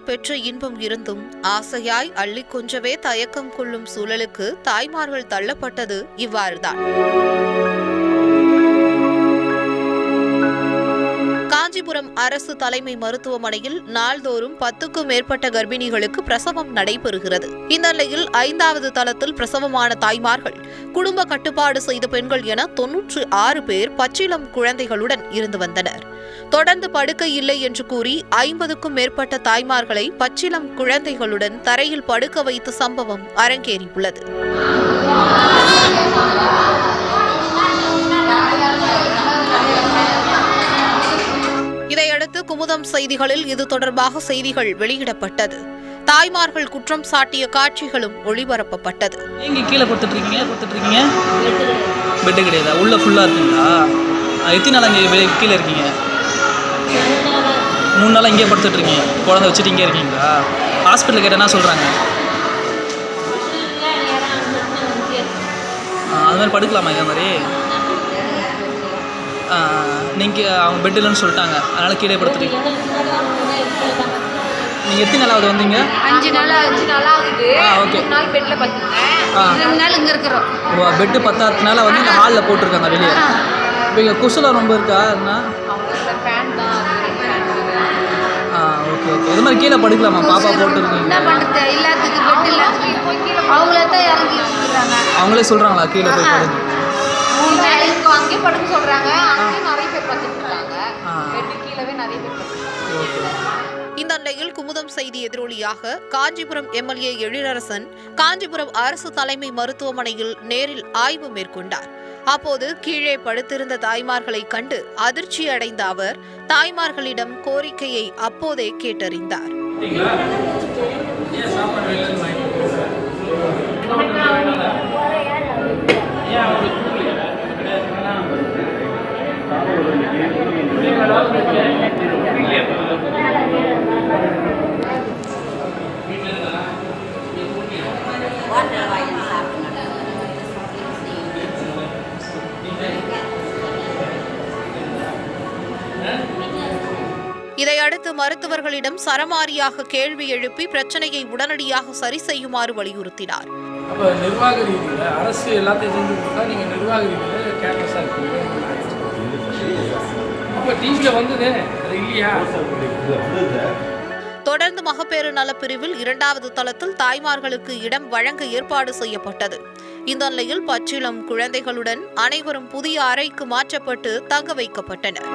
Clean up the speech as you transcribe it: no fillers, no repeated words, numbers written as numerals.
பெற்ற இன்பம் இருந்தும் ஆசையாய் அள்ளி கொஞ்சவே தயக்கம் கொள்ளும் சூழலுக்கு தாய்மார்கள் தள்ளப்பட்டது இவ்வாறுதான். காஞ்சிபுரம் அரசு தலைமை மருத்துவமனையில் நாள்தோறும் 10க்கும் மேற்பட்ட கர்ப்பிணிகளுக்கு பிரசவம் நடைபெறுகிறது. இந்த நிலையில் 5வது தளத்தில் பிரசவமான தாய்மார்கள், குடும்ப கட்டுப்பாடு செய்த பெண்கள் என 96 பேர் பச்சிளம் குழந்தைகளுடன் இருந்து வந்தனர். தொடர்ந்து படுக்கை இல்லை என்று கூறி 50க்கும் மேற்பட்ட தாய்மார்களை பச்சிளம் குழந்தைகளுடன் தரையில் படுக்க வைத்த சம்பவம் அரங்கேறியுள்ளது. இதையடுத்து குமுதம் செய்திகளில் இது தொடர்பாக செய்திகள் வெளியிடப்பட்டது. தாய்மார்கள் குற்றம் சாட்டிய காட்சிகளும் ஒளிபரப்பப்பட்டது. எங்க கீழே கொடுத்துட்ருக்கீங்க பெட்டு கிடையாதா? உள்ள ஃபுல்லா இருக்குங்களா? எத்தனை நாள் அங்கே கீழே இருக்கீங்க? 3 நாளாக இங்கே படுத்துட்ருக்கீங்க. குழந்தை வச்சுட்டு இங்கே இருக்கீங்களா? ஹாஸ்பிட்டல் கேட்டால் என்ன சொல்கிறாங்க? அது மாதிரி படுக்கலாமா? இதே மாதிரி நீங்கள் அவங்க பெட் இல்லைன்னு சொல்லிட்டாங்க, அதனால் கீழே படுத்துட்டீங்க. நீங்கள் எத்தனை நாளாவது வந்தீங்க? 5 நாள் ஆகுது. ஓகே. 3 நாள் பெட்டில் படுத்துருக்கேன். 2 நாள் இங்கே இருக்கிறோம். பெட்டு 10வது நாள் வந்து இந்த ஹாலில் போட்டிருக்காங்க வெளியே. இப்போ இங்கே கொசுலாம் ரொம்ப இருக்கா? ஃபேன் தான். Okay okay. இது மாதிரி கீழே படுக்கலாமா? பாப்பா போட்டுருக்கீங்க. என்ன பண்ணுறது, எல்லாத்துக்கும் பெட் எல்லாத்துக்கும் அவங்களே தான் இறங்கி வச்சுக்கிறாங்க. அவங்களே சொல்கிறாங்களா கீழே போய் படுங்க? 3 நாள் இருக்கும் அங்கேயே படுக்க சொல்கிறாங்க. அங்கேயே நிறைய பேர் படுத்துருக்காங்க. பெட்டு கீழவே நிறைய பேர் படுத்துருக்காங்க. இந்த நிலையில் குமுதம் செய்தி எதிரொலியாக காஞ்சிபுரம் எம்எல்ஏ எழிலரசன் காஞ்சிபுரம் அரசு தலைமை மருத்துவமனையில் நேரில் ஆய்வு மேற்கொண்டார். அப்போது கீழே படுத்திருந்த தாய்மார்களை கண்டு அதிர்ச்சி அடைந்த அவர் தாய்மார்களிடம் கோரிக்கையை அப்போதே கேட்டறிந்தார். இதையடுத்து மருத்துவர்களிடம் சரமாரியாக கேள்வி எழுப்பி பிரச்சனையை உடனடியாக சரி செய்யுமாறு வலியுறுத்தினார். அப்போ நிர்வாக ரீதியில் அரசு எல்லாத்தையும் செஞ்சு கொடுத்தா நீங்கள் நிர்வாக ரீதியில் கேர்லெஸ்ஸாக இருக்கீங்க. அப்போ டிவியில் வந்தது அது இல்லையா? தொடர்ந்து மகப்பேறு நலப்பிரிவில் 2வது தளத்தில் தாய்மார்களுக்கு இடம் வழங்க ஏற்பாடு செய்யப்பட்டது. இந்த நிலையில் பச்சிளம் குழந்தைகளுடன் அனைவரும் புதிய அறைக்கு மாற்றப்பட்டு தங்க வைக்கப்பட்டனர்.